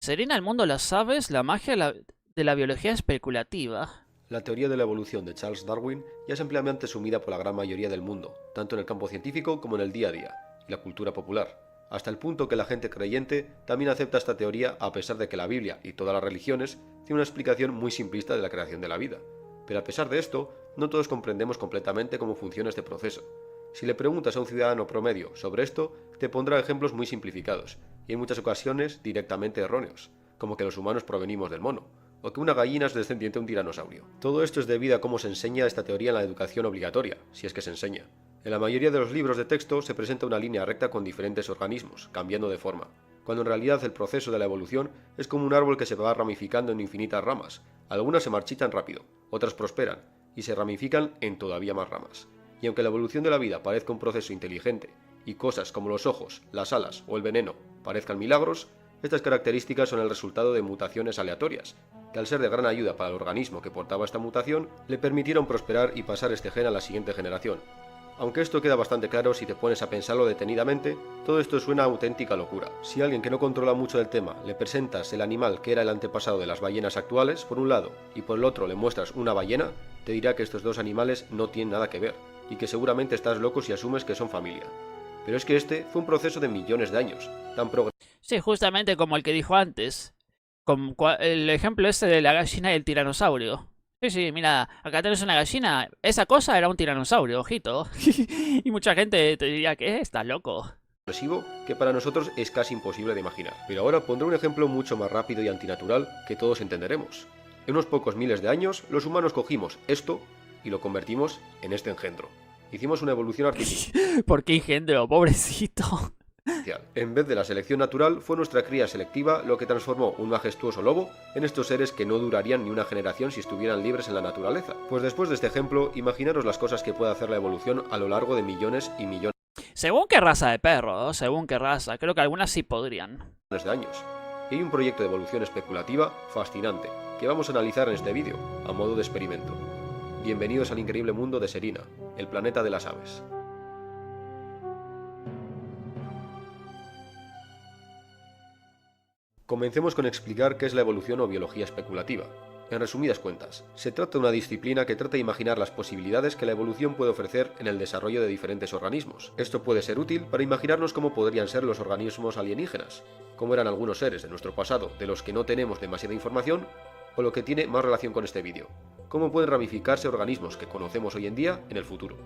Serena el mundo de las aves, la magia de la biología especulativa. La teoría de la evolución de Charles Darwin ya es ampliamente asumida por la gran mayoría del mundo, tanto en el campo científico como en el día a día, y la cultura popular, hasta el punto que la gente creyente también acepta esta teoría a pesar de que la Biblia y todas las religiones tienen una explicación muy simplista de la creación de la vida. Pero a pesar de esto, no todos comprendemos completamente cómo funciona este proceso. Si le preguntas a un ciudadano promedio sobre esto, te pondrá ejemplos muy simplificados, y en muchas ocasiones directamente erróneos, como que los humanos provenimos del mono, o que una gallina es descendiente de un tiranosaurio. Todo esto es debido a cómo se enseña esta teoría en la educación obligatoria, si es que se enseña. En la mayoría de los libros de texto se presenta una línea recta con diferentes organismos, cambiando de forma, cuando en realidad el proceso de la evolución es como un árbol que se va ramificando en infinitas ramas. Algunas se marchitan rápido, otras prosperan, y se ramifican en todavía más ramas. Y aunque la evolución de la vida parezca un proceso inteligente, y cosas como los ojos, las alas o el veneno parezcan milagros, estas características son el resultado de mutaciones aleatorias, que al ser de gran ayuda para el organismo que portaba esta mutación, le permitieron prosperar y pasar este gen a la siguiente generación. Aunque esto queda bastante claro si te pones a pensarlo detenidamente, todo esto suena a auténtica locura. Si a alguien que no controla mucho del tema le presentas el animal que era el antepasado de las ballenas actuales, por un lado, y por el otro le muestras una ballena, te dirá que estos dos animales no tienen nada que ver, y que seguramente estás loco si asumes que son familia. Pero es que este fue un proceso de millones de años, tan Sí, justamente como el que dijo antes. Como el ejemplo ese de la gallina y el tiranosaurio. Sí, sí, mira, acá tenés una gallina. Esa cosa era un tiranosaurio, ojito. Y mucha gente te diría que estás loco. progresivo que para nosotros es casi imposible de imaginar. Pero ahora pondré un ejemplo mucho más rápido y antinatural que todos entenderemos. En unos pocos miles de años, los humanos cogimos esto y lo convertimos en este engendro. Hicimos una evolución artificial. ¿Por qué engendro, pobrecito? En vez de la selección natural, fue nuestra cría selectiva lo que transformó un majestuoso lobo en estos seres que no durarían ni una generación si estuvieran libres en la naturaleza. Pues después de este ejemplo, imaginaros las cosas que puede hacer la evolución a lo largo de millones y millones Según qué raza de perro, según qué raza. Creo que algunas sí podrían. de años. Y hay un proyecto de evolución especulativa fascinante, que vamos a analizar en este vídeo, a modo de experimento. Bienvenidos al increíble mundo de Serena, el planeta de las aves. Comencemos con explicar qué es la evolución o biología especulativa. En resumidas cuentas, se trata de una disciplina que trata de imaginar las posibilidades que la evolución puede ofrecer en el desarrollo de diferentes organismos. Esto puede ser útil para imaginarnos cómo podrían ser los organismos alienígenas, cómo eran algunos seres de nuestro pasado de los que no tenemos demasiada información, o lo que tiene más relación con este vídeo, cómo pueden ramificarse organismos que conocemos hoy en día en el futuro.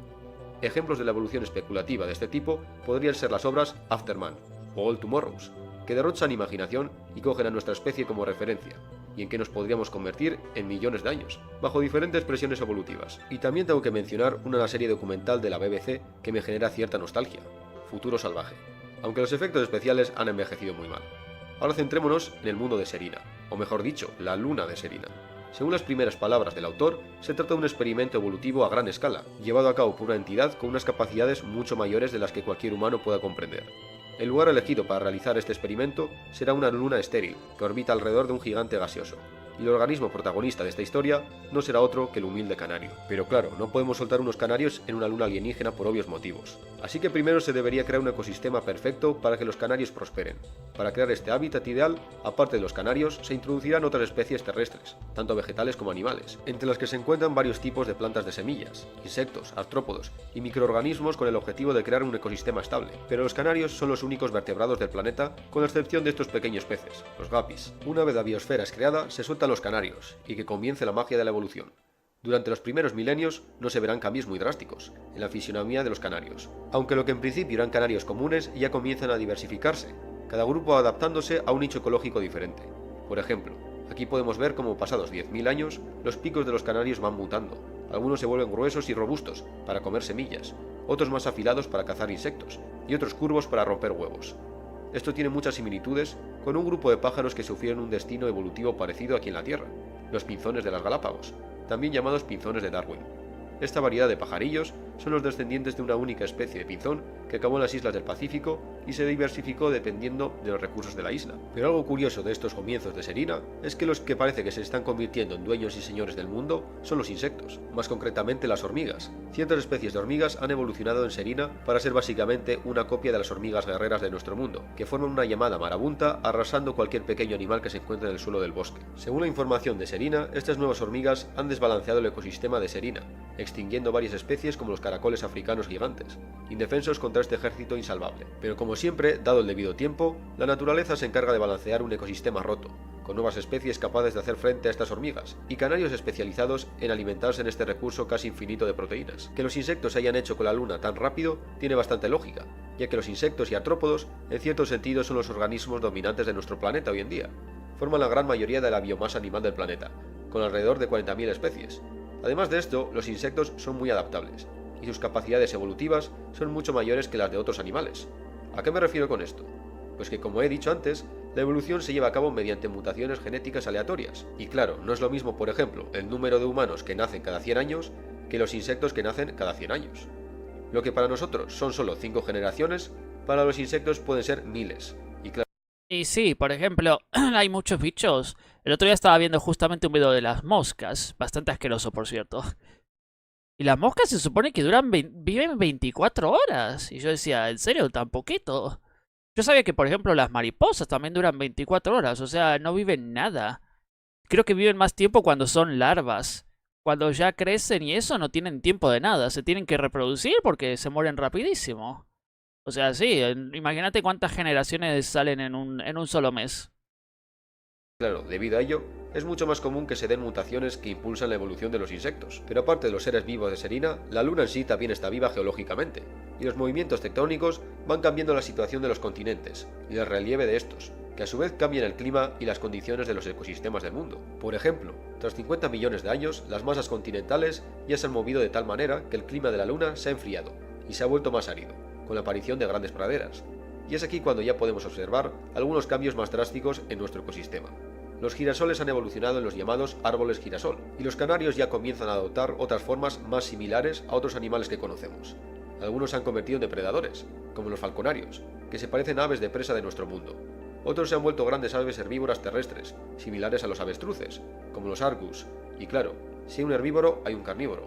Ejemplos de la evolución especulativa de este tipo podrían ser las obras Afterman o All Tomorrows, que derrochan imaginación y cogen a nuestra especie como referencia, y en que nos podríamos convertir en millones de años, bajo diferentes presiones evolutivas. Y también tengo que mencionar una serie documental de la BBC que me genera cierta nostalgia, Futuro Salvaje, aunque los efectos especiales han envejecido muy mal. Ahora centrémonos en el mundo de Serena, o mejor dicho, la luna de Serena. Según las primeras palabras del autor, se trata de un experimento evolutivo a gran escala, llevado a cabo por una entidad con unas capacidades mucho mayores de las que cualquier humano pueda comprender. El lugar elegido para realizar este experimento será una luna estéril, que orbita alrededor de un gigante gaseoso, y el organismo protagonista de esta historia no será otro que el humilde canario. Pero claro, no podemos soltar unos canarios en una luna alienígena por obvios motivos. Así que primero se debería crear un ecosistema perfecto para que los canarios prosperen. Para crear este hábitat ideal, aparte de los canarios, se introducirán otras especies terrestres, tanto vegetales como animales, entre las que se encuentran varios tipos de plantas de semillas, insectos, artrópodos y microorganismos con el objetivo de crear un ecosistema estable. Pero los canarios son los únicos vertebrados del planeta, con la excepción de estos pequeños peces, los guppies. Una vez la biosfera es creada, se sueltan los canarios, y que comience la magia de la evolución. Durante los primeros milenios no se verán cambios muy drásticos en la fisionomía de los canarios, aunque lo que en principio eran canarios comunes ya comienzan a diversificarse, cada grupo adaptándose a un nicho ecológico diferente. Por ejemplo, aquí podemos ver cómo pasados 10.000 años los picos de los canarios van mutando. Algunos se vuelven gruesos y robustos para comer semillas, otros más afilados para cazar insectos y otros curvos para romper huevos. Esto tiene muchas similitudes con un grupo de pájaros que sufrieron un destino evolutivo parecido aquí en la Tierra, los pinzones de las Galápagos, también llamados pinzones de Darwin. Esta variedad de pajarillos son los descendientes de una única especie de pinzón que acabó en las islas del Pacífico y se diversificó dependiendo de los recursos de la isla. Pero algo curioso de estos comienzos de Serena es que los que parece que se están convirtiendo en dueños y señores del mundo son los insectos, más concretamente las hormigas. Ciertas especies de hormigas han evolucionado en Serena para ser básicamente una copia de las hormigas guerreras de nuestro mundo, que forman una llamada marabunta arrasando cualquier pequeño animal que se encuentre en el suelo del bosque. Según la información de Serena, estas nuevas hormigas han desbalanceado el ecosistema de Serena, extinguiendo varias especies como los caracoles africanos gigantes, indefensos contra este ejército insalvable. Pero como siempre, dado el debido tiempo, la naturaleza se encarga de balancear un ecosistema roto, con nuevas especies capaces de hacer frente a estas hormigas, y canarios especializados en alimentarse en este recurso casi infinito de proteínas. Que los insectos se hayan hecho con la Luna tan rápido tiene bastante lógica, ya que los insectos y artrópodos, en cierto sentido, son los organismos dominantes de nuestro planeta hoy en día. Forman la gran mayoría de la biomasa animal del planeta, con alrededor de 40.000 especies. Además de esto, los insectos son muy adaptables, y sus capacidades evolutivas son mucho mayores que las de otros animales. ¿A qué me refiero con esto? Pues que, como he dicho antes, la evolución se lleva a cabo mediante mutaciones genéticas aleatorias. Y claro, no es lo mismo, por ejemplo, el número de humanos que nacen cada 100 años que los insectos que nacen cada 100 años. Lo que para nosotros son solo 5 generaciones, para los insectos pueden ser miles. Y claro, Y sí, por ejemplo, hay muchos bichos. El otro día estaba viendo justamente un video de las moscas, bastante asqueroso por cierto. Y las moscas se supone que viven 24 horas. Y yo decía, ¿en serio? ¿Tan poquito? Yo sabía que, por ejemplo, las mariposas también duran 24 horas, o sea, no viven nada. Creo que viven más tiempo cuando son larvas. Cuando ya crecen y eso no tienen tiempo de nada, se tienen que reproducir porque se mueren rapidísimo. O sea, sí, imagínate cuántas generaciones salen en un solo mes. claro, debido a ello, es mucho más común que se den mutaciones que impulsan la evolución de los insectos. Pero aparte de los seres vivos de Serena, la Luna en sí también está viva geológicamente, y los movimientos tectónicos van cambiando la situación de los continentes y el relieve de estos, que a su vez cambian el clima y las condiciones de los ecosistemas del mundo. Por ejemplo, tras 50 millones de años, las masas continentales ya se han movido de tal manera que el clima de la Luna se ha enfriado y se ha vuelto más árido, con la aparición de grandes praderas. Y es aquí cuando ya podemos observar algunos cambios más drásticos en nuestro ecosistema. Los girasoles han evolucionado en los llamados árboles girasol, y los canarios ya comienzan a adoptar otras formas más similares a otros animales que conocemos. Algunos se han convertido en depredadores, como los falconarios, que se parecen a aves de presa de nuestro mundo. Otros se han vuelto grandes aves herbívoras terrestres, similares a los avestruces, como los argus, y claro, si hay un herbívoro hay un carnívoro.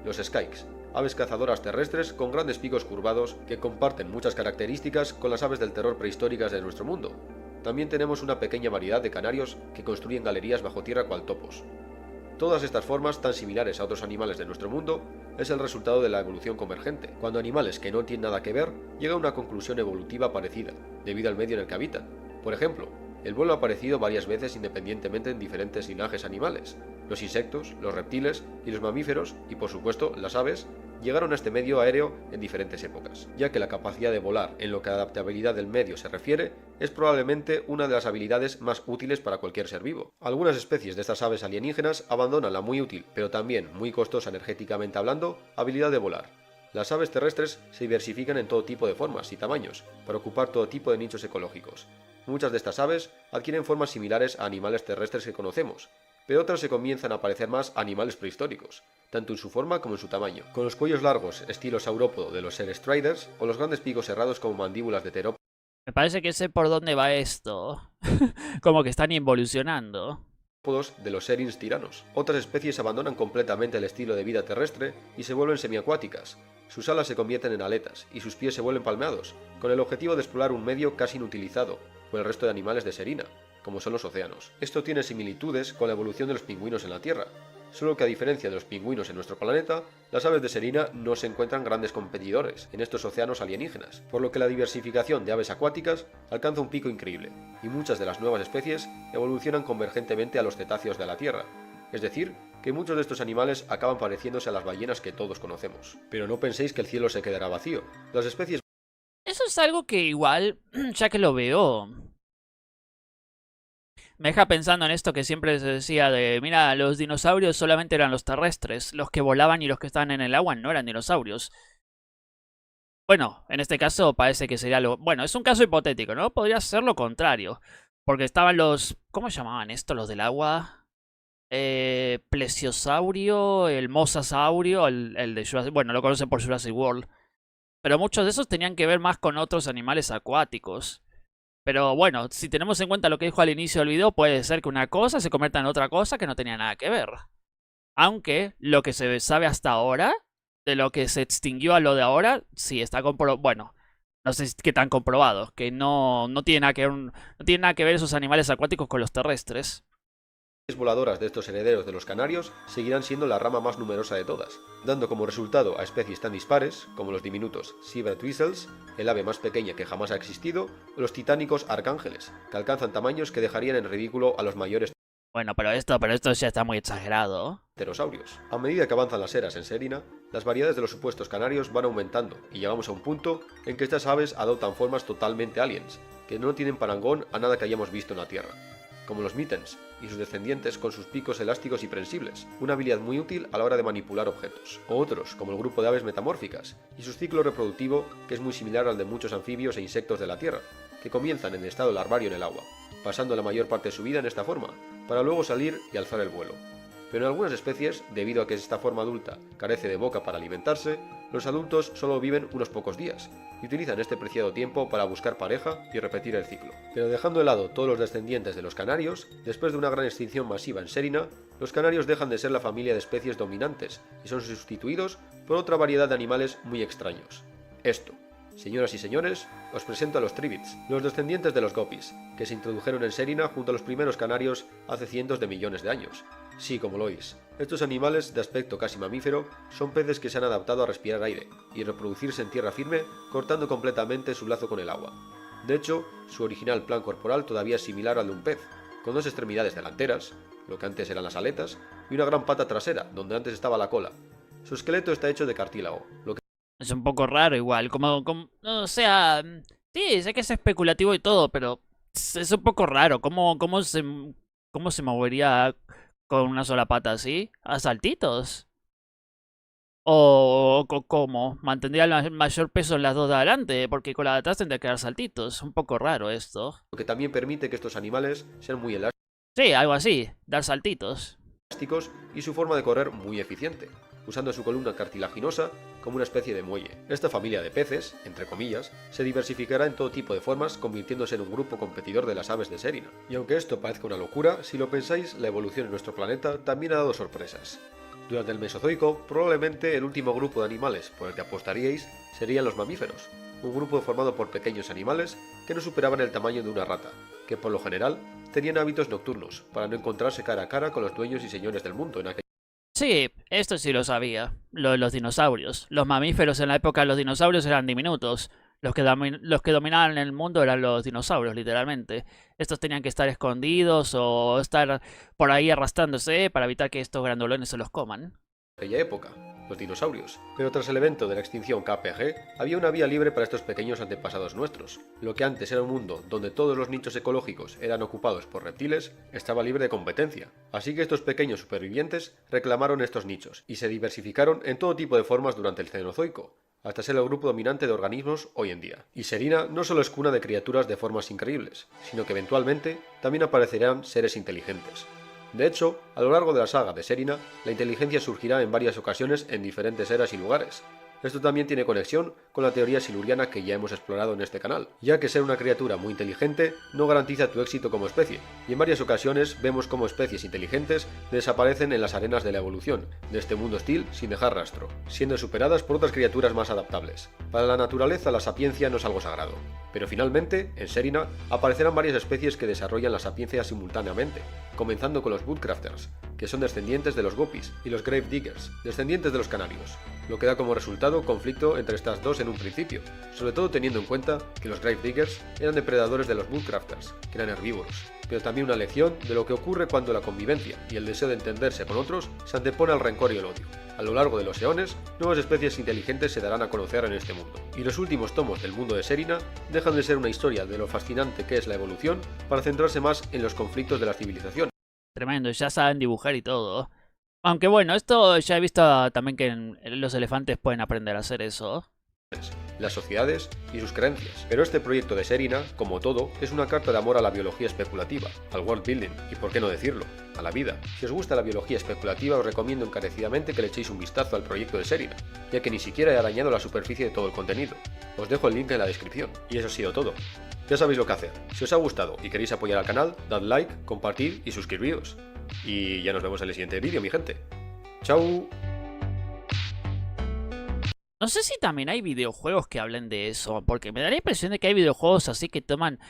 Los skykes, aves cazadoras terrestres con grandes picos curvados que comparten muchas características con las aves del terror prehistóricas de nuestro mundo. También tenemos una pequeña variedad de canarios que construyen galerías bajo tierra cual topos. Todas estas formas, tan similares a otros animales de nuestro mundo, es el resultado de la evolución convergente, cuando animales que no tienen nada que ver llegan a una conclusión evolutiva parecida, debido al medio en el que habitan. Por ejemplo, el vuelo ha aparecido varias veces independientemente en diferentes linajes animales. Los insectos, los reptiles y los mamíferos, y por supuesto las aves, llegaron a este medio aéreo en diferentes épocas, ya que la capacidad de volar en lo que a adaptabilidad del medio se refiere es probablemente una de las habilidades más útiles para cualquier ser vivo. Algunas especies de estas aves alienígenas abandonan la muy útil, pero también muy costosa energéticamente hablando, habilidad de volar. Las aves terrestres se diversifican en todo tipo de formas y tamaños, para ocupar todo tipo de nichos ecológicos. Muchas de estas aves adquieren formas similares a animales terrestres que conocemos, pero otras se comienzan a parecer más a animales prehistóricos, tanto en su forma como en su tamaño, con los cuellos largos estilo saurópodo de los Ser Striders o los grandes picos cerrados como mandíbulas de terópodos Me parece que sé por dónde va esto. Como que están involucionando. de los Serins tiranos. Otras especies abandonan completamente el estilo de vida terrestre y se vuelven semiacuáticas. Sus alas se convierten en aletas y sus pies se vuelven palmeados, con el objetivo de explorar un medio casi inutilizado por el resto de animales de Serena, como son los océanos. Esto tiene similitudes con la evolución de los pingüinos en la Tierra, solo que a diferencia de los pingüinos en nuestro planeta, las aves de Serena no se encuentran grandes competidores en estos océanos alienígenas, por lo que la diversificación de aves acuáticas alcanza un pico increíble, y muchas de las nuevas especies evolucionan convergentemente a los cetáceos de la Tierra, es decir, que muchos de estos animales acaban pareciéndose a las ballenas que todos conocemos. Pero no penséis que el cielo se quedará vacío. Las especies Eso es algo que igual, ya que lo veo, me deja pensando en esto que siempre se decía de, mira, los dinosaurios solamente eran los terrestres, los que volaban y los que estaban en el agua no eran dinosaurios. Bueno, en este caso parece que sería lo... Bueno, es un caso hipotético, ¿no? Podría ser lo contrario, porque estaban los... ¿Cómo se llamaban esto? Los del agua... plesiosaurio, el mosasaurio, el de Jurassic, bueno, lo conocen por Jurassic World. Pero muchos de esos tenían que ver más con otros animales acuáticos. Pero bueno, si tenemos en cuenta lo que dijo al inicio del video, puede ser que una cosa se convierta en otra cosa que no tenía nada que ver. Aunque lo que se sabe hasta ahora, de lo que se extinguió a lo de ahora, sí está comprobado. Bueno, no sé qué tan comprobado, que no tiene nada que ver, no tiene nada que ver esos animales acuáticos con los terrestres. Las voladoras de estos herederos de los canarios seguirán siendo la rama más numerosa de todas, dando como resultado a especies tan dispares como los diminutos Seabird whistles, el ave más pequeña que jamás ha existido, o los titánicos arcángeles, que alcanzan tamaños que dejarían en ridículo a los mayores Bueno, pero esto ya está muy exagerado. pterosaurios. A medida que avanzan las eras en Serina, las variedades de los supuestos canarios van aumentando y llegamos a un punto en que estas aves adoptan formas totalmente aliens, que no tienen parangón a nada que hayamos visto en la Tierra, como los mittens y sus descendientes con sus picos elásticos y prensibles, una habilidad muy útil a la hora de manipular objetos, o otros como el grupo de aves metamórficas y su ciclo reproductivo que es muy similar al de muchos anfibios e insectos de la Tierra, que comienzan en estado larvario en el agua, pasando la mayor parte de su vida en esta forma, para luego salir y alzar el vuelo. Pero en algunas especies, debido a que esta forma adulta carece de boca para alimentarse, los adultos solo viven unos pocos días, y utilizan este preciado tiempo para buscar pareja y repetir el ciclo. Pero dejando de lado todos los descendientes de los canarios, después de una gran extinción masiva en Serina, los canarios dejan de ser la familia de especies dominantes y son sustituidos por otra variedad de animales muy extraños. Esto, señoras y señores, os presento a los trivits, los descendientes de los gopis, que se introdujeron en Serina junto a los primeros canarios hace cientos de millones de años. Sí, como lo oís, estos animales, de aspecto casi mamífero, son peces que se han adaptado a respirar aire y reproducirse en tierra firme, cortando completamente su lazo con el agua. De hecho, su original plan corporal todavía es similar al de un pez, con dos extremidades delanteras, lo que antes eran las aletas, y una gran pata trasera, donde antes estaba la cola. Su esqueleto está hecho de cartílago, lo que Es un poco raro igual, no, o sea, sí, sé que es especulativo y todo, pero es un poco raro. ¿Cómo se movería con una sola pata así? ¿A saltitos? ¿O cómo? ¿Mantendría el mayor peso en las dos de adelante? Porque con la de atrás tendría que dar saltitos. Es un poco raro esto. lo que también permite que estos animales sean muy Sí, algo así, dar saltitos. elásticos y su forma de correr muy eficiente, usando su columna cartilaginosa como una especie de muelle. Esta familia de peces, entre comillas, se diversificará en todo tipo de formas, convirtiéndose en un grupo competidor de las aves de Serina. Y aunque esto parezca una locura, si lo pensáis, la evolución en nuestro planeta también ha dado sorpresas. Durante el Mesozoico, probablemente el último grupo de animales por el que apostaríais serían los mamíferos, un grupo formado por pequeños animales que no superaban el tamaño de una rata, que por lo general tenían hábitos nocturnos, para no encontrarse cara a cara con los dueños y señores del mundo en aquel. Sí, esto sí lo sabía. Lo de los dinosaurios. Los mamíferos en la época de los dinosaurios eran diminutos. Los que dominaban el mundo eran los dinosaurios, literalmente. Estos tenían que estar escondidos o estar por ahí arrastrándose para evitar que estos grandulones se los coman. Aquella época, los dinosaurios. Pero tras el evento de la extinción KPG, había una vía libre para estos pequeños antepasados nuestros. Lo que antes era un mundo donde todos los nichos ecológicos eran ocupados por reptiles, estaba libre de competencia. Así que estos pequeños supervivientes reclamaron estos nichos y se diversificaron en todo tipo de formas durante el Cenozoico, hasta ser el grupo dominante de organismos hoy en día. Y Serina no solo es cuna de criaturas de formas increíbles, sino que eventualmente también aparecerán seres inteligentes. De hecho, a lo largo de la saga de Serina, la inteligencia surgirá en varias ocasiones en diferentes eras y lugares. Esto también tiene conexión con la teoría siluriana que ya hemos explorado en este canal, ya que ser una criatura muy inteligente no garantiza tu éxito como especie, y en varias ocasiones vemos cómo especies inteligentes desaparecen en las arenas de la evolución, de este mundo hostil sin dejar rastro, siendo superadas por otras criaturas más adaptables. Para la naturaleza la sapiencia no es algo sagrado, pero finalmente, en Serina, aparecerán varias especies que desarrollan la sapiencia simultáneamente, comenzando con los Woodcrafters, que son descendientes de los Gopis, y los Grave Diggers, descendientes de los canarios, lo que da como resultado conflicto entre estas dos en un principio, sobre todo teniendo en cuenta que los Grave Diggers eran depredadores de los Woodcrafters, que eran herbívoros, pero también una lección de lo que ocurre cuando la convivencia y el deseo de entenderse con otros se antepone al rencor y el odio. A lo largo de los eones, nuevas especies inteligentes se darán a conocer en este mundo, y los últimos tomos del mundo de Serina dejan de ser una historia de lo fascinante que es la evolución para centrarse más en los conflictos de las civilizaciones. Tremendo, ya saben dibujar y todo. Aunque bueno, esto ya he visto también que los elefantes pueden aprender a hacer eso. las sociedades y sus creencias. Pero este proyecto de Serena, como todo, es una carta de amor a la biología especulativa, al world building y, por qué no decirlo, a la vida. Si os gusta la biología especulativa, os recomiendo encarecidamente que le echéis un vistazo al proyecto de Serena, ya que ni siquiera he arañado la superficie de todo el contenido. Os dejo el link en la descripción. Y eso ha sido todo. Ya sabéis lo que hacer. Si os ha gustado y queréis apoyar al canal, dad like, compartid y suscribíos. Y ya nos vemos en el siguiente vídeo, mi gente. ¡Chao! No sé si también hay videojuegos que hablen de eso, porque me da la impresión de que hay videojuegos así que toman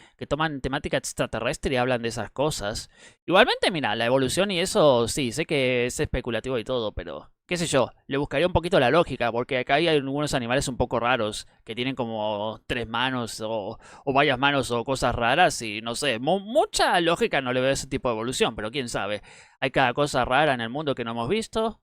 temática extraterrestre y hablan de esas cosas. Igualmente, mira, la evolución y eso, sí, sé que es especulativo y todo, pero qué sé yo, le buscaría un poquito la lógica, porque acá hay algunos animales un poco raros, que tienen como 3 manos o varias manos o cosas raras y no sé, mucha lógica no le veo a ese tipo de evolución, pero quién sabe. Hay cada cosa rara en el mundo que no hemos visto.